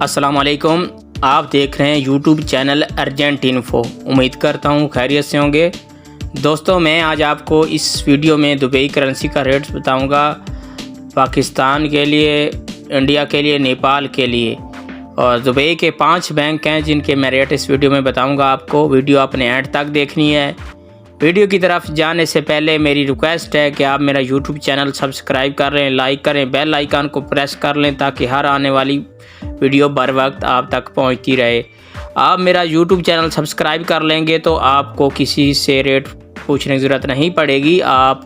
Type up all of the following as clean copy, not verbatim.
अस्सलाम वालेकुम। आप देख रहे हैं यूट्यूब चैनल अर्जेंट इन्फो। उम्मीद करता हूँ खैरियत से होंगे। दोस्तों, मैं आज आपको इस वीडियो में दुबई करेंसी का रेट्स बताऊंगा, पाकिस्तान के लिए, इंडिया के लिए, नेपाल के लिए, और दुबई के 5 बैंक हैं जिनके मैं रेट इस वीडियो में बताऊंगा आपको। वीडियो अपने एंड तक देखनी है। वीडियो की तरफ जाने से पहले मेरी रिक्वेस्ट है कि आप मेरा यूट्यूब चैनल सब्सक्राइब कर लें, लाइक करें, बेल आइकन को प्रेस कर लें ताकि हर आने वाली वीडियो बर वक्त आप तक पहुंचती रहे। आप मेरा यूट्यूब चैनल सब्सक्राइब कर लेंगे तो आपको किसी से रेट पूछने की ज़रूरत नहीं पड़ेगी। आप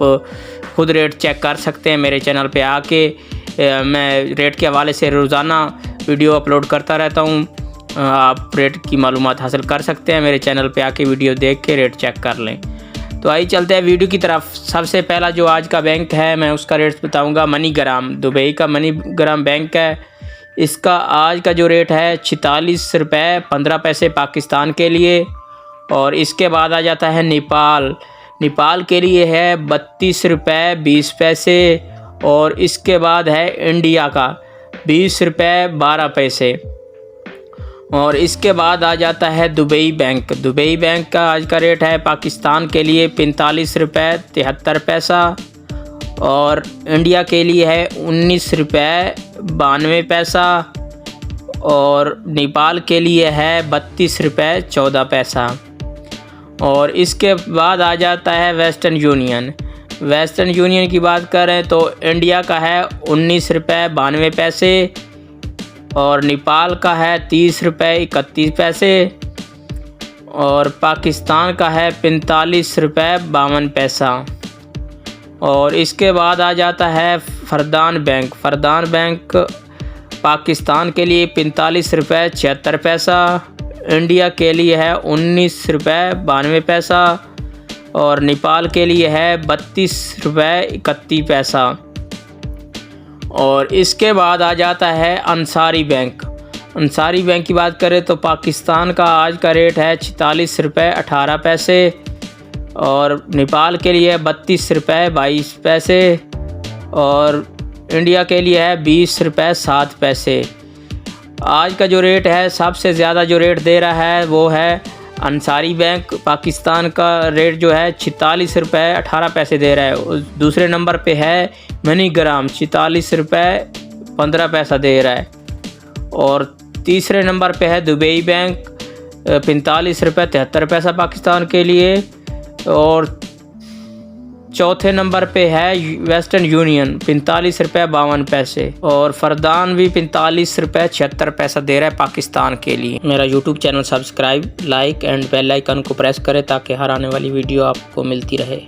खुद रेट चेक कर सकते हैं मेरे चैनल पे आके। मैं रेट के हवाले से रोज़ाना वीडियो अपलोड करता रहता हूँ। आप रेट की मालूमात हासिल कर सकते हैं मेरे चैनल पे आके, वीडियो देख के रेट चेक कर लें। तो आइए चलते हैं वीडियो की तरफ। सबसे पहला जो आज का बैंक है मैं उसका रेट बताऊंगा। मनीग्राम, दुबई का मनीग्राम बैंक है। इसका आज का जो रेट है 46 रुपये 15 पैसे पाकिस्तान के लिए। और इसके बाद आ जाता है नेपाल के लिए है 32 रुपये 20 पैसे। और इसके बाद है इंडिया का 20 रुपये 12 पैसे। और इसके बाद आ जाता है दुबई बैंक का आज का रेट है पाकिस्तान के लिए 45 रुपये 73 पैसा। और इंडिया के लिए है 19 रुपये 92 पैसा। और नेपाल के लिए है 32 रुपये 14 पैसा। और इसके बाद आ जाता है वेस्टर्न यूनियन की बात करें तो इंडिया का है 19 रुपये 92 पैसे। और नेपाल का है 30 रुपये 31 पैसे। और पाकिस्तान का है 45 रुपये 52 पैसा। और इसके बाद आ जाता है फरदान बैंक पाकिस्तान के लिए 45 रुपये 76 पैसा। इंडिया के लिए है 19 रुपये 92 पैसा। और नेपाल के लिए है 32 रुपये 31 पैसा। और इसके बाद आ जाता है अंसारी बैंक की बात करें तो पाकिस्तान का आज का रेट है 46 रुपये 18 पैसे। और नेपाल के लिए 32 रुपये 22 पैसे। और इंडिया के लिए है 20 रुपये 7 पैसे। आज का जो रेट है, सबसे ज़्यादा जो रेट दे रहा है वो है अंसारी बैंक। पाकिस्तान का रेट जो है 46 रुपये 18 पैसे दे रहा है। दूसरे नंबर पे है मनीग्राम 46 रुपये 15 पैसा दे रहा है। और तीसरे नंबर पे है दुबई बैंक 45 रुपये 73 पैसा पाकिस्तान के लिए। और चौथे नंबर पे है वेस्टर्न यूनियन 45 रुपये 52 पैसे। और फरदान भी 45 रुपये 76 पैसा दे रहा है पाकिस्तान के लिए। मेरा YouTube channel subscribe, like and bell icon को प्रेस करें ताकि हर आने वाली वीडियो आपको मिलती रहे।